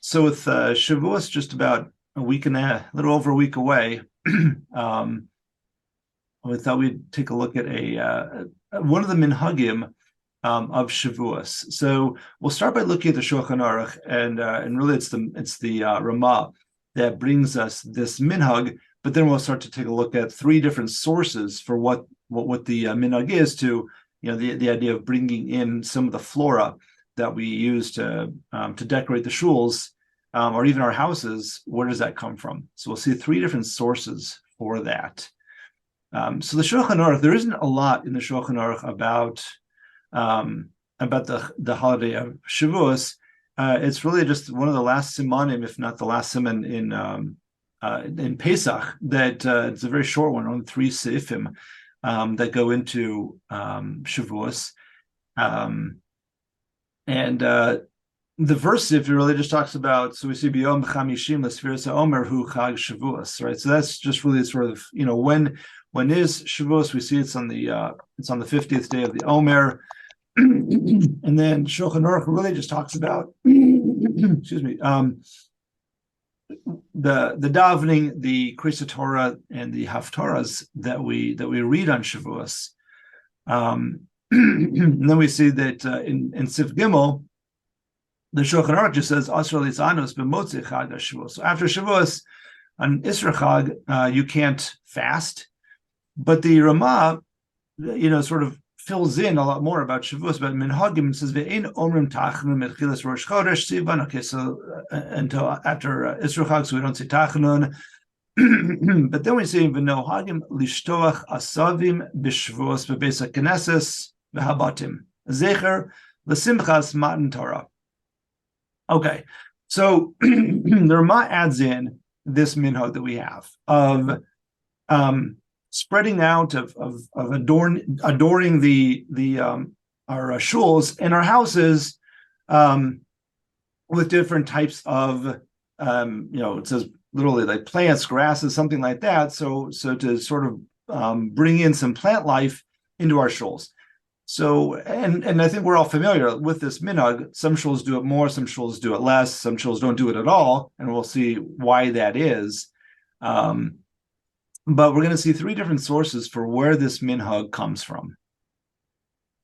So with Shavuos just about a little over a week away, we thought we'd take a look at one of the minhagim of Shavuos. So we'll start by looking at the Shulchan Aruch, and really it's the Ramah that brings us this minhag. But then we'll start to take a look at three different sources for what the minhag is to the idea of bringing in some of the flora that we use to decorate the shuls or even our houses. Where does that come from? So we'll see three different sources for that. So the Shulchan Aruch, there isn't a lot in the Shulchan Aruch about the holiday of Shavuos. It's really just one of the last simanim, if not the last siman in Pesach. That it's a very short one, only 3 seifim that go into Shavuos. And the verse, if it really just talks about, so we see B'yom Chamishim L'Sfiras HaOmer Hu Chag Shavuos, right? So that's just really sort of when is Shavuos? We see it's on the 50th day of the Omer, and then Shulchan Aruch really just talks about excuse me, the davening, the Kriyas Torah, and the Haftarahs that we read on Shavuos. And then we see that in Sif Gimel, the Shulchan Aruch just says Asr Litzanus b'motzi Chag Shavuos. So after Shavuos, on Isra Chag, you can't fast. But the Ramah, sort of fills in a lot more about Shavuos. But Minhagim says ve'ein omrim tachnun mechilas Rosh Chodesh Sivan. Okay, so until after Isra Chag, so we don't say tachnun. But then we say v'nohagim lishtoach asavim b'Shavuos b'beis haKnesses v'habatim zecher l'simchas matan Torah. Okay, so the Ramah adds in this minhag that we have of spreading out of adoring our shuls and our houses with different types of it says literally like plants, grasses, something like that. So to sort of bring in some plant life into our shuls. So and I think we're all familiar with this minhag. Some shuls do it more, some shuls do it less, some shuls don't do it at all, and we'll see why that is. But we're going to see three different sources for where this minhag comes from.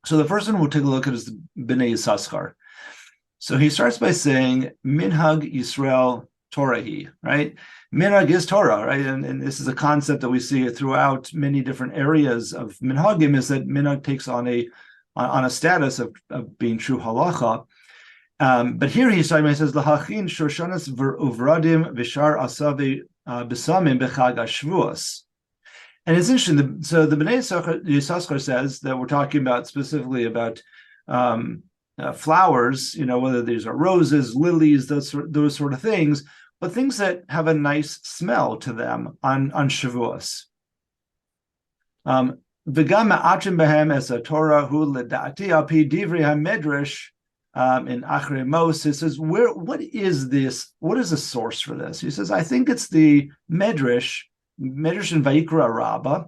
So the first one we'll take a look at is the Bnei Yissaschar. So he starts by saying, Minhag Yisrael Torahi, right? Minhag is Torah, right? And this is a concept that we see throughout many different areas of minhagim, is that minhag takes on a status of being true halacha. But here he's talking about, he says, Lahachin Shoshanas Uvradim Vishar Asavi Besamim Bechag Shavuos. And it's interesting. So the Bnei Yissaschar says that we're talking about specifically about flowers, whether these are roses, lilies, those sort of things, but things that have a nice smell to them on Shavuos. V'gam ma'achim behem es Torah hu ledati al pi divrei hamedrash. In Achrei Mos, he says, what is this? What is the source for this? He says, I think it's the Medrash in Vayikra Rabbah,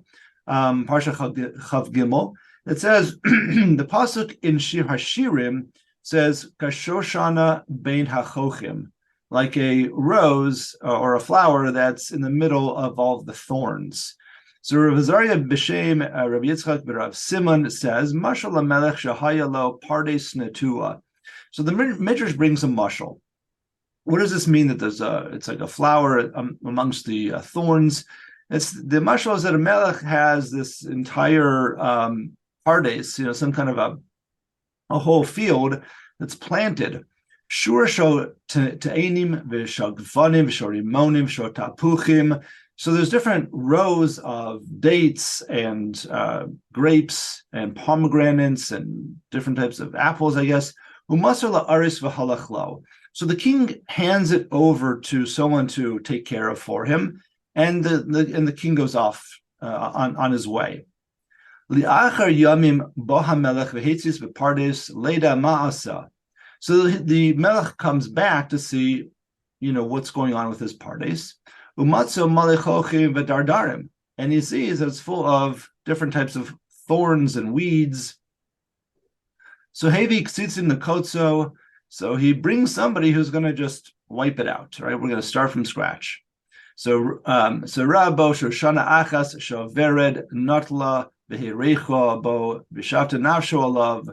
Parsha Chav Gimel. It says, the pasuk in Shir Hashirim says, Kashoshana bein hachochim, like a rose or a flower that's in the middle of all of the thorns. So Rav Azariah B'Shem Rabbi Yitzchak B'Rav Simon says, Mashal HaMelech Shahaya Lo Pardes Netua. So the Midrash brings a mashal. What does this mean? That it's like a flower amongst the thorns. It's the mashal is that a melech has this entire pardes, some kind of a whole field that's planted. Shur sho te'enim v'shagvanim v'shorimonim v'shotapuchim. So there's different rows of dates and grapes and pomegranates and different types of apples, I guess. So the king hands it over to someone to take care of for him, and the king goes off on his way. So the melech comes back to see, what's going on with his pardes. And he sees that it's full of different types of thorns and weeds. So Hevi Ksitzin the Kotso, so he brings somebody who's going to just wipe it out, right? We're going to start from scratch. So Rabo Shoshana Achas Shovered Notla Behirecho Bo Bishata Nafsho Alav,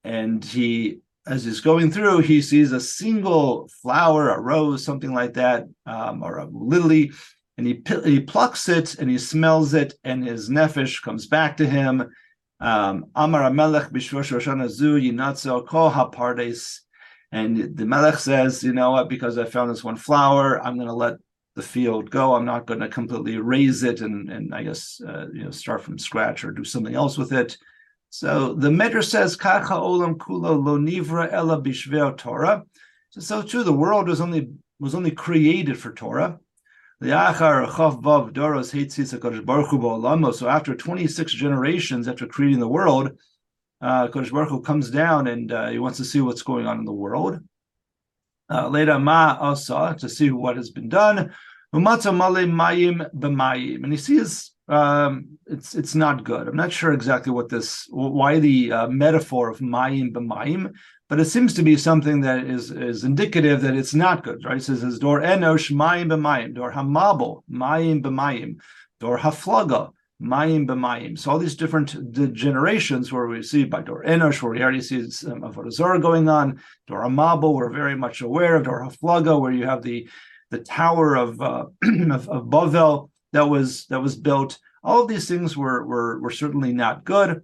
and he, as he's going through, he sees a single flower, a rose, something like that, or a lily, and he plucks it and he smells it, and his nefesh comes back to him. Amar Melech Bishvosh Shoshana Zu Yinatzo Ko HaPardes, and the Melech says, you know what? Because I found this one flower, I'm going to let the field go. I'm not going to completely raise it and I guess start from scratch or do something else with it. So the Medrash says, "Kacha olam kulo lo nivra ela bishvei Torah." So too, the world was only created for Torah. So after 26 generations after creating the world, Kodesh Baruch Hu comes down and he wants to see what's going on in the world. Later, ma asa, to see what has been done. And he sees it's not good. I'm not sure exactly why the metaphor of mayim b'mayim, but it seems to be something that is indicative that it's not good, right? It says dor enosh mayim b'mayim, dor hamabel mayim b'mayim, dor haflaga mayim b'mayim. So all these different generations where we see by dor enosh, where we already see some avodah zarah going on, dor hamabel, we're very much aware of, dor haflaga, where you have the tower of Bavel that was built. All of these things were certainly not good.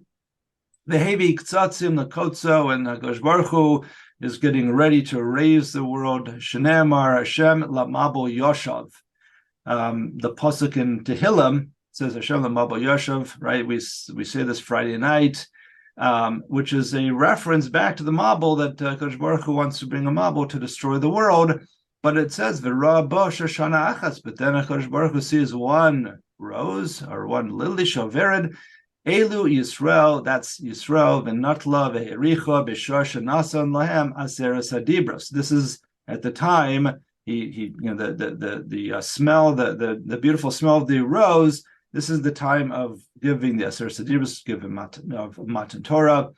The Hevi Ktsatzim Lakotso, and Kodesh Baruch Hu is getting ready to raise the world. Shenemar Hashem Lamabel Yoshav. The pasuk in Tehillim says Hashem Lamabel Yoshav. Right, we say this Friday night, which is a reference back to the Mabel that Kodesh Baruch Hu wants to bring a Mabel to destroy the world. But it says V'ra bo Shoshana Achas. But then Kodesh Baruch Hu sees one rose or one lily shovered. Elu Yisrael, that's Yisrael, v'natla v'hericha b'shosh nasan lahem aseres hadibros. This is at the time the smell, the beautiful smell of the rose. This is the time of giving the aseres hadibros, giving matan Torah.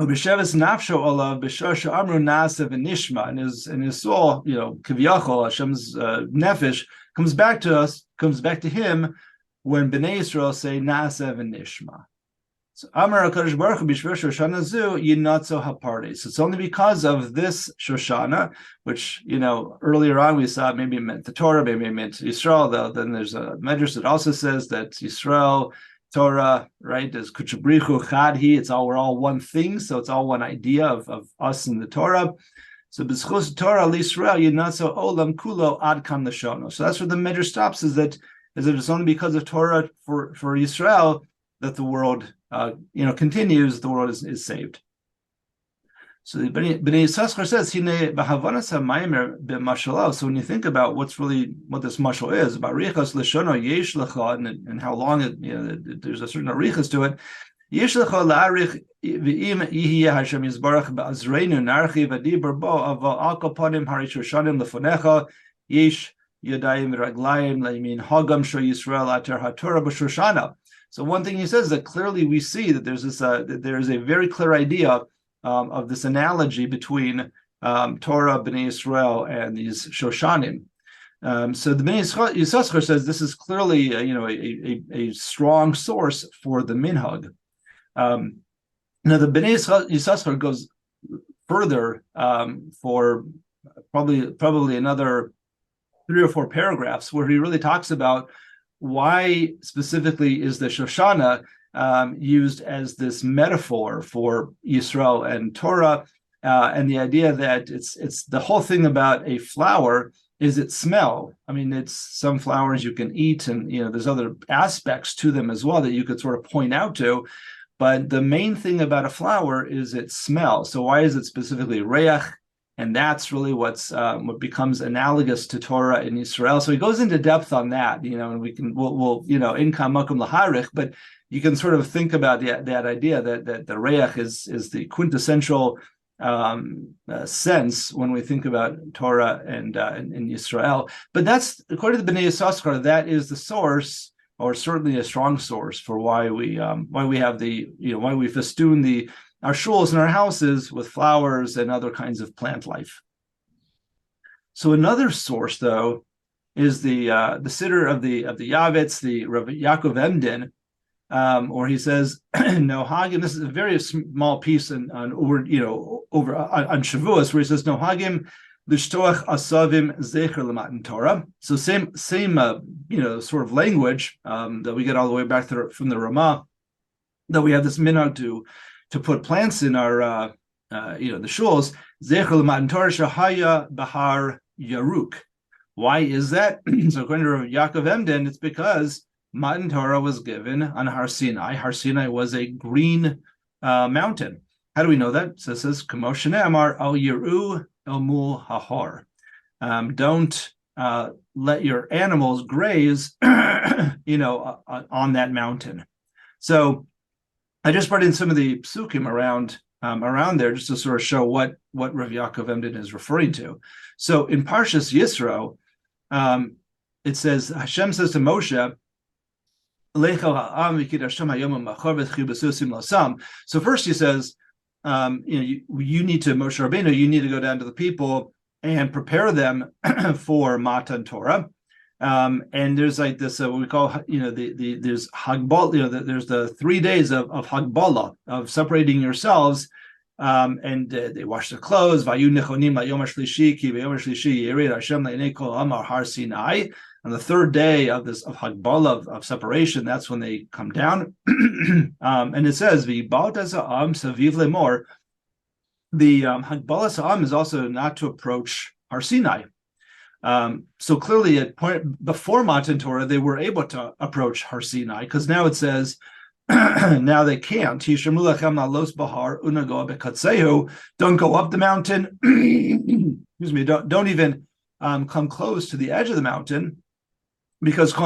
B'sheves nafsho olav b'shosh amru nasa v'nishma, and his soul, kiviyachol, Hashem's nefesh comes back to him when Bnei Yisrael say nasa v'nishma. So Amar HaKadosh Baruch Hu b'shvei Shoshana zu yinatzo hapardes. It's only because of this Shoshana, which earlier on we saw maybe it meant the Torah, maybe it meant Yisrael. Though then there's a medrash that also says that Yisrael, Torah, right, is kuchabrichu chadhi. We're all one thing, so it's all one idea of us and the Torah. So b'zchus Torah l'Yisrael yinatzo olam kulo ad kan lashono. So that's where the medrash stops. Is that it's only because of Torah for Yisrael that the world continues. The world is saved. So the Bnei Yissaschar says, "Hine b'havanas hamaymer b'mashalah." So when you think about what this mashal is about richas leshono yesh lecha, and how long there's a certain arichas to it. Yesh lecha la'arich v'im yihiyeh Hashem yizbarach ba'azreinu narchi v'dibar bo aval al kapanim harishoshanim lefonecha yesh yadayim v'raglayim le'min hagam sho Yisrael ater haTorah b'shoshana. So one thing he says is that clearly we see that there's a very clear idea of this analogy between Torah, Bnei Yisrael, and these Shoshanim. So the Bnei Yissaschar says this is clearly a strong source for the minhag. Now the Bnei Yissaschar goes further for probably another 3 or 4 paragraphs where he really talks about why specifically is the Shoshana used as this metaphor for Yisrael and Torah, and the idea that it's the whole thing about a flower is its smell. I mean, it's some flowers you can eat, and there's other aspects to them as well that you could sort of point out to, but the main thing about a flower is its smell. So why is it specifically reach? And that's really what becomes analogous to Torah in Israel. So he goes into depth on that, and we'll in kamakum laharich, but you can sort of think about that idea that the reach is the quintessential sense when we think about Torah and in Israel. But that's, according to the Bnei Yissaschar, that is the source, or certainly a strong source, for why we have why we festoon our shuls and our houses with flowers and other kinds of plant life. So another source, though, is the Siddur of the Yavitz, the Rav Yaakov Emden, or he says Nohagim. This is a very small piece on over on Shavuos, where he says Nohagim l'shtoach asavim zecher l'matan Torah. So same sort of language that we get all the way back from the Ramah, that we have this minhag to put plants in our the shuls. Zecher l'matan Torah shahaya bahar yaruk. Why is that? So according to Yaakov Emden, it's because Matan Torah was given on Har Sinai. Har Sinai was a green mountain. How do we know that? So it says, Kamo Amar al Yiru el Mul Hahor. Don't let your animals graze, on that mountain. So I just brought in some of the psukim around there just to sort of show what Rav Yaakov Emden is referring to. So in Parshas Yisro, it says, Hashem says to Moshe, so first he says, you need to, Moshe Rabbeinu, you need to go down to the people and prepare them for Matan Torah. And there's like this, what we call, there's Hagbal, there's the 3 days of Hagbala, of separating yourselves. And they wash their clothes. On the third day of Hagbala of separation, that's when they come down. And it says, the Hagbala Sa'am is also not to approach Har Sinai. So clearly, at point before Matan Torah, they were able to approach Har Sinai, because now it says, now they can't. Don't go up the mountain. Excuse me. Don't even come close to the edge of the mountain, because so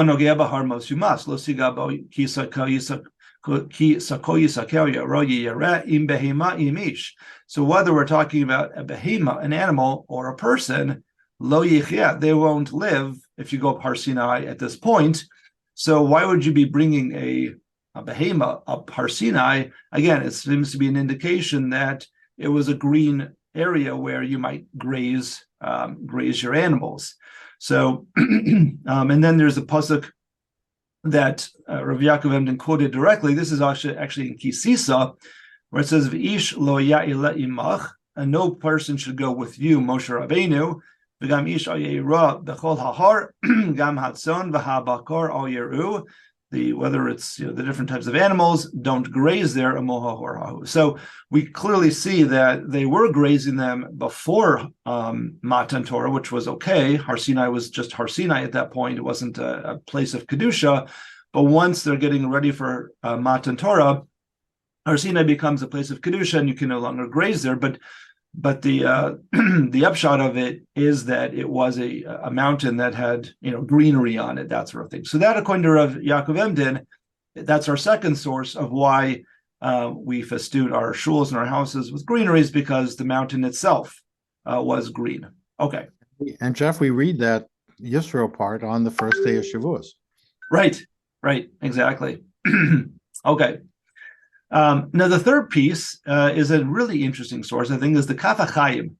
whether we're talking about a behema, an animal, or a person, they won't live if you go up Har Sinai at this point. So why would you be bringing a behema up Har Sinai? Again, it seems to be an indication that it was a green area where you might graze your animals. So, and then there's a pasuk that Rav Yaakov Emden quoted directly. This is actually in Kisisa, where it says, "V'ish lo ya'ila imach," and no person should go with you, Moshe Rabbeinu. V'gam ish al yeira b'chol hahar, gam hatzon v'habakor al yeru. Whether it's the different types of animals, don't graze there. So we clearly see that they were grazing them before Matan Torah, which was okay. Har Sinai was just Har Sinai at that point. It wasn't a place of Kedusha. But once they're getting ready for Matan Torah, Har Sinai becomes a place of Kedusha, and you can no longer graze there. But the the upshot of it is that it was a mountain that had greenery on it, that sort of thing. So that, according to Rav Yaakov Emden, that's our second source of why we festoon our shuls and our houses with greeneries, because the mountain itself was green. Okay. And Jeff, we read that Yisro part on the first day of Shavuos. Right, exactly. Okay. Now, the third piece is a really interesting source, I think, is the Kaf HaChaim.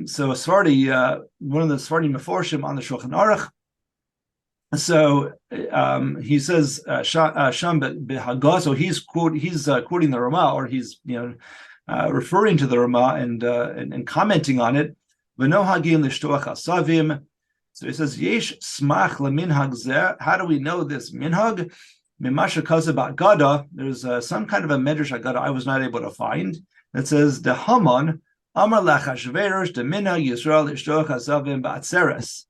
So Sephardi, one of the Sephardi Meforshim on the Shulchan Aruch. So he says Sham b'Hagah. So he's quoting the Ramah, or he's referring to the Ramah and commenting on it. V'nohagim l'shtoach asavim. So he says yesh smach leminhag zeh. How do we know this minhag? Mimasha Kaza Gada, there's some kind of a medrash Agada I was not able to find that says the Haman Amar Lachashverosh the Mina Yisrael Ishtoch Hazavim Ba'atzeres.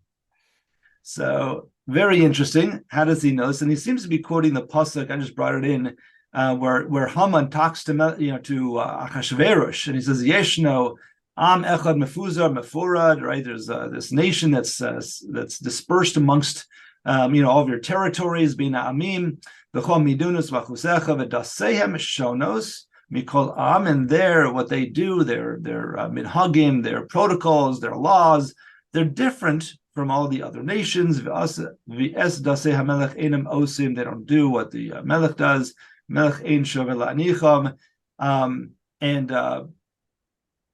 So very interesting. How does he know this? And he seems to be quoting the pasuk. I just brought it in where Haman talks to Achashverosh, and he says Yeshno Am Echad Mefuzar Mefurad. Right, there's this nation that's dispersed amongst all of your territories, Bina Amim. V'chol midunus v'achusecha v'dasehem shonos mikol am, and what they do, their minhagim, their protocols, their laws, they're different from all the other nations. V'es dasei hamelech enem osim, they don't do what the melech does. Melech ein shover la'anicham, and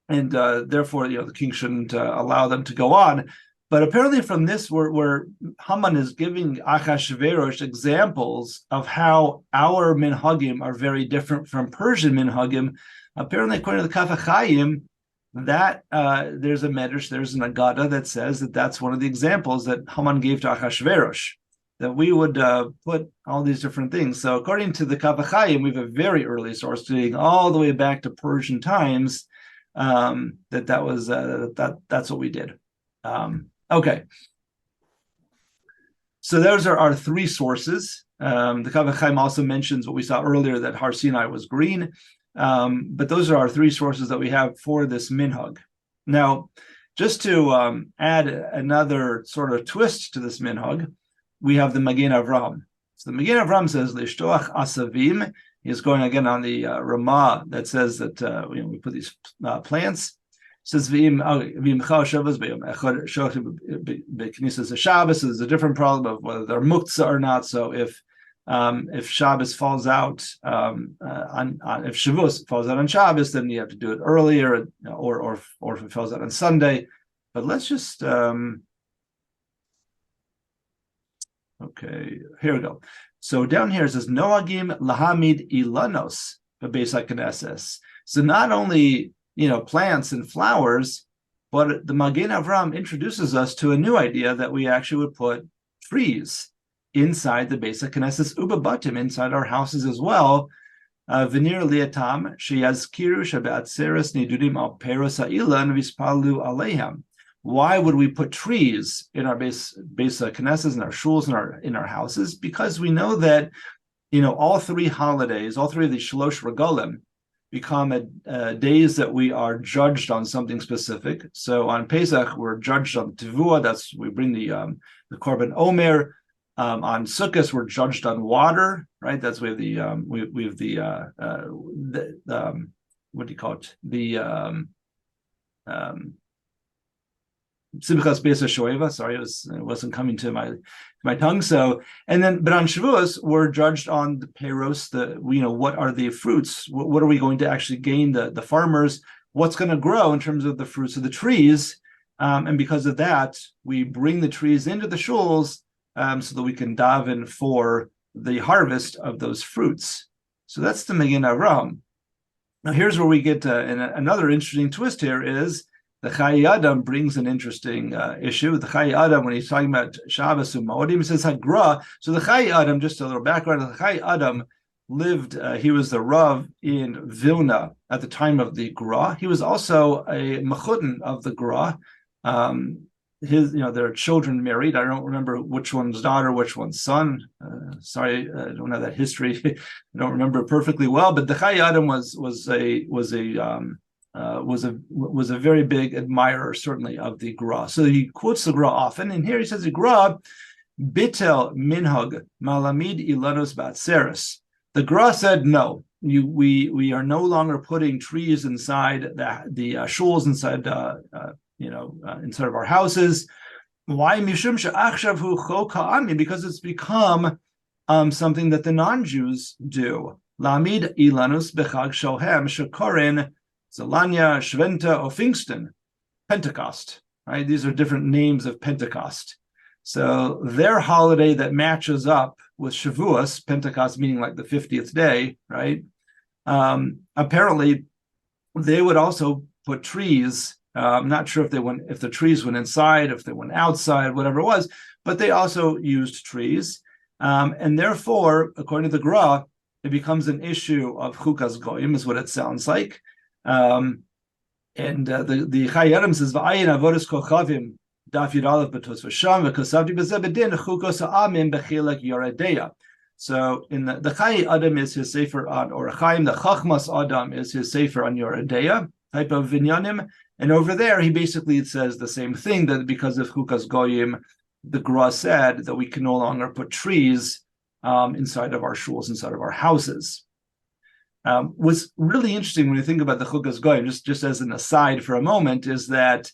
and therefore, the king shouldn't allow them to go on. But apparently, from this, where Haman is giving Achashverosh examples of how our minhagim are very different from Persian minhagim, apparently, according to the Kaf HaChaim, that there's a medrash, there's an agada that says that that's one of the examples that Haman gave to Achashverosh, that we would put all these different things. So according to the Kaf HaChaim, we have a very early source dating all the way back to Persian times, that's what we did. Okay. So those are our three sources. The Kaf HaChaim also mentions what we saw earlier, that Har Sinai was green. But those are our three sources that we have for this minhag. Now, just to add another sort of twist to this minhag, we have the Magen Avraham. So the Magen Avraham says, L'shtoach asavim. He's going again on the Ramah that says that we put these plants. It says v'im chal Shavuos b'yom echad b'knisas Shabbos. So there's a different problem of whether they're muktzah or not. So if Shabbos falls out if Shavuos falls out on Shabbos, then you have to do it earlier, or if it falls out on Sunday. But let's just okay, here we go. So down here it says Noagim lahamid ilanos bebeis hakneses. So not only plants and flowers, but the Magen Avraham introduces us to a new idea that we actually would put trees inside the Beis HaKnesses ubabatim, inside our houses as well. V'nir liatam sheyazkiru shebeatzeres nidurim al peros ha'ilan v'ispalu aleihem. Why would we put trees in our Beis HaKnesses, in our shuls, in our houses? Because we know that all three holidays, all three of the shalosh regalim, become days that we are judged on something specific. So on Pesach we're judged on Tivua. That's we bring the korban omer. On Sukkot, we're judged on water, right? That's we have the what do you call it? The Simchas Beis HaShoeva. Sorry, it wasn't coming to my tongue. So, but on Shavuos, we're judged on the peros. What are the fruits? What are we going to actually gain? The farmers, what's going to grow in terms of the fruits of the trees, and because of that, we bring the trees into the shuls. So that we can daven for the harvest of those fruits. So that's the Magen Avraham. Now here's where we get another interesting twist. Here is the Chai Adam brings an interesting issue. The Chai Adam, when he's talking about Shabbos U'Moedim, he says Hagra. So the Chai Adam, just a little background, the Chai Adam lived, he was the Rav in Vilna at the time of the Gra. He was also a Mechutin of the Gra. Their children married. I don't remember which one's daughter, which one's son. Sorry, I don't have that history. I don't remember it perfectly well. But the Chai Adam was a very big admirer, certainly, of the Gra. So he quotes the Gra often, and here he says the Gra bitel minhag malamid ilanos batseres. The Gra said no. We are no longer putting trees inside the shuls inside. Inside of our houses. Why? Because it's become something that the non-Jews do. Lamid ilanus bechag shohem shekorin Zelanya, Shventa, or Pfingsten, Pentecost. Right? These are different names of Pentecost. So their holiday that matches up with Shavuos, Pentecost meaning like the 50th day, right? Apparently, they would also put trees. I'm not sure if the trees went inside, if they went outside, whatever it was, but they also used trees. And therefore, according to the Gra, it becomes an issue of Chukas Goyim, is what it sounds like. And the Chai Adam says, "V'ayin avodas kochavim daf yud aleph b'tos v'sham v'kosavti b'zeh b'din chukos ha'amim b'chilek yoredeya." So in the Chai Adam is his sefer on Orachaim, the Chachmas Adam is his sefer on Yoredeya type of vinyanim. And over there, he basically says the same thing, that because of Chukas Goyim, the Gra said that we can no longer put trees inside of our shuls, inside of our houses. What's really interesting when you think about the Chukas Goyim, just as an aside for a moment, is that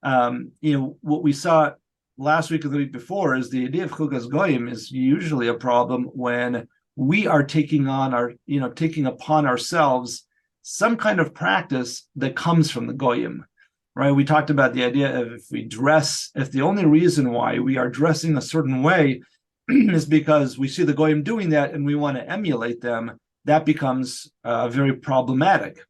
what we saw last week or the week before is the idea of Chukas Goyim is usually a problem when we are taking upon ourselves some kind of practice that comes from the goyim, right? We talked about the idea of if the only reason why we are dressing a certain way is because we see the goyim doing that and we want to emulate them, that becomes very problematic.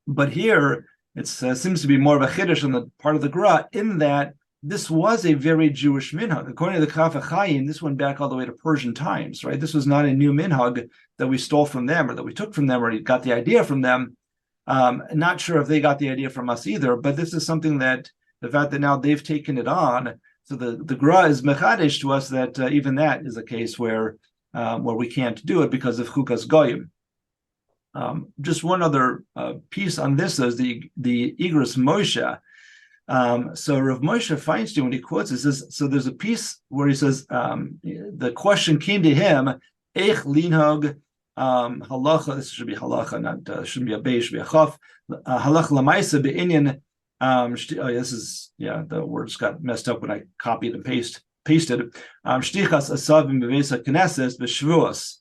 But here, it seems to be more of a chiddush on the part of the Gra, in that this was a very Jewish minhag. According to the Kaf HaChaim, this went back all the way to Persian times, right? This was not a new minhag that we stole from them or that we took from them or got the idea from them. Not sure if they got the idea from us either, but this is something that the fact that now they've taken it on, so the Gra is mechadish to us that even that is a case where we can't do it because of Chukas Goyim. Just one other piece on this is the Igros Moshe. So Rav Moshe Feinstein, when he quotes this, so there's a piece where he says the question came to him, Eich linhog halacha. This should be halacha, not shouldn't be a bay, should be a chaf. Halacha lamaisa be'inyan. This is the words got messed up when I copied and pasted. Shtichas asavim bevesa knesses b'shvuos.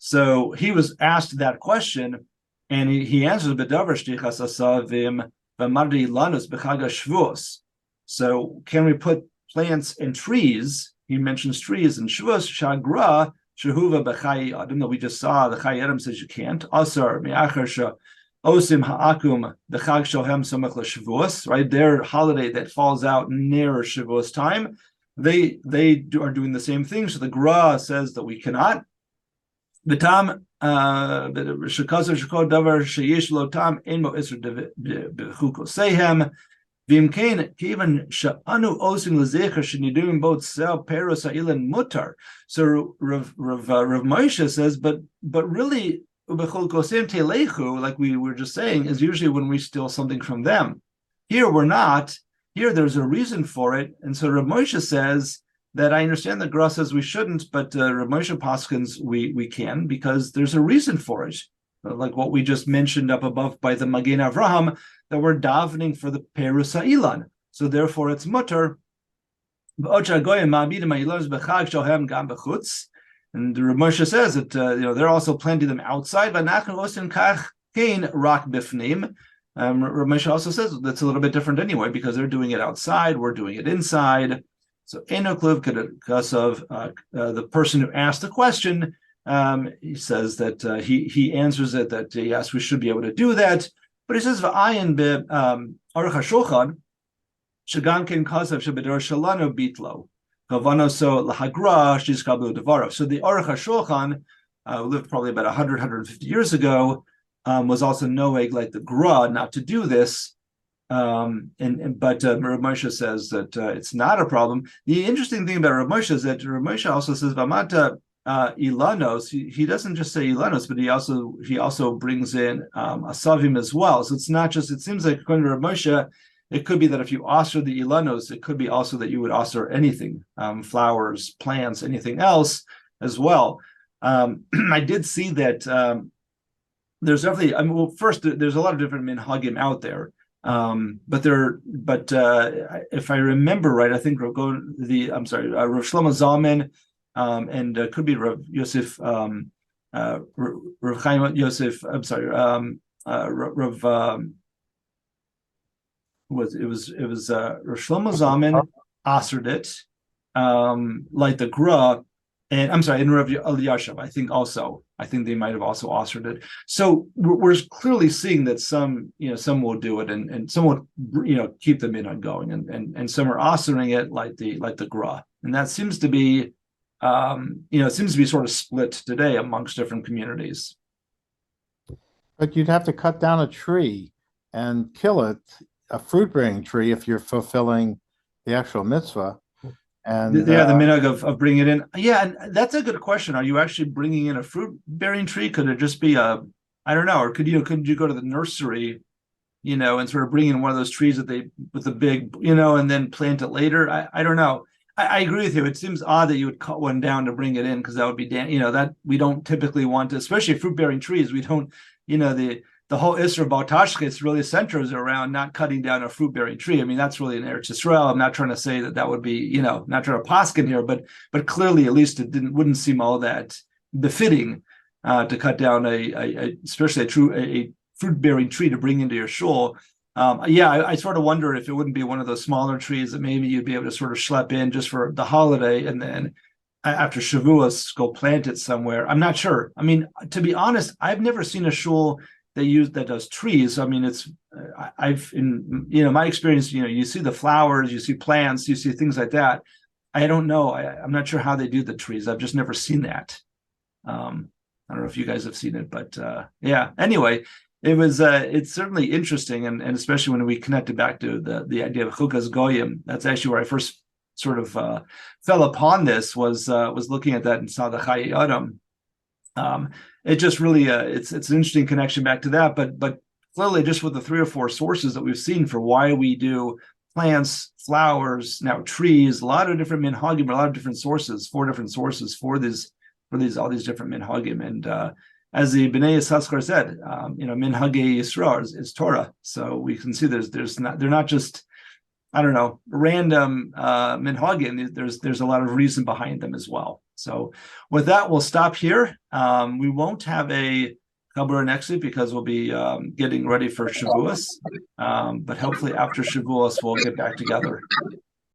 So he was asked that question, and he answered b'davar shtichas asavim v'mardi lanus b'chag shvuos. So can we put plants and trees? He mentions trees and shvuos shagra shehuva b'chai adam that we just saw. The Chai Adam says you can't. Asar me'achar Osim ha'akum the Chag Shohem Somach LaShavuos, right? Their holiday that falls out near Shavuos time, they are doing the same thing. So the Gra says that we cannot. V'tam shekazer shekol davar sheyesh lo tam ein mo iser b'chukosehem v'imkein kivan she'anu osim lezecher sheniduim both sel peros ha'ilan mutar. So Rav Moshe says, but really, like we were just saying, is usually when we steal something from them. Here we're not. Here there's a reason for it. And so Rav Moshe says that I understand the Gra says we shouldn't, but Rav Moshe Paskins we can, because there's a reason for it. Like what we just mentioned up above by the Magen Avraham, that we're davening for the Perus Ha'ilan. So therefore it's mutter. And Rav Moshe says that they're also planting them outside, but Rav Moshe also says that's a little bit different anyway, because they're doing it outside, we're doing it inside. So Enokliv, because of the person who asked the question, he says that he answers it that yes, we should be able to do that. But he says v'ayin be Aruch HaShulchan shagam ken kasav shebedor shalano bitlo. So the Aruch HaShulchan, who lived probably about 150 years ago, was also knowing, like the Gra, not to do this. But Rav Moshe says that it's not a problem. The interesting thing about Rav Moshe is that Rav Moshe also says Vamata Ilanos. He doesn't just say Ilanos, but he also brings in Asavim as well. So it's not just. It seems like according to Rav Moshe, it could be that if you osir the ilanos, it could be also that you would osir anything, flowers, plants, anything else as well. I did see that there's definitely. First, there's a lot of different minhagim out there, but if I remember right, I think Rav Shlomo Zalman, and could be Rav Yosef, Rav Chaim Yosef. I'm sorry, Rav. Rav Shlomo Zalman asered it, like the Gra, and I'm sorry, and Rav Elyashiv, I think they might have also asered it. So we're clearly seeing that some will do it, and some will keep the minhag going, and some are asering it like the Gra, and that seems to be sort of split today amongst different communities. But you'd have to cut down a tree and kill it, a fruit-bearing tree, if you're fulfilling the actual mitzvah. And the minhag of bringing it in. Yeah, and that's a good question. Are you actually bringing in a fruit-bearing tree? Could it just be I don't know, or could you go to the nursery, and sort of bring in one of those trees with the big, and then plant it later? I don't know. I agree with you. It seems odd that you would cut one down to bring it in, because that would be that we don't typically want to, especially fruit-bearing trees. We don't, the whole Isra Baltashkis really centers around not cutting down a fruit-bearing tree. I mean, that's really an Eretz Yisrael. I'm not trying to say that would be, not trying to paskin here, but clearly, at least it wouldn't seem all that befitting to cut down especially a fruit bearing tree to bring into your shul. I sort of wonder if it wouldn't be one of those smaller trees that maybe you'd be able to sort of schlep in just for the holiday, and then after Shavuos go plant it somewhere. I'm not sure. I mean, to be honest, I've never seen a shul that does trees. I mean, I've in my experience, you see the flowers, you see plants, you see things like that. I don't know. I'm not sure how they do the trees. I've just never seen that. I don't know if you guys have seen it, but yeah. Anyway, it's certainly interesting, and especially when we connected back to the idea of chukas goyim. That's actually where I first sort of fell upon this, was looking at that and saw the Chayei Adam. It just really it's an interesting connection back to that, but clearly just with the 3 or 4 sources that we've seen for why we do plants, flowers, now trees, a lot of different minhagim, a lot of different sources, 4 different sources for all these different minhagim. And as the Bnei Yissaschar said, minhagei Yisrael is Torah. So we can see they're not just, I don't know, random minhagim. There's a lot of reason behind them as well. So with that, we'll stop here. We won't have a Kabbalah next week because we'll be getting ready for Shavuos. But hopefully after Shavuos, we'll get back together.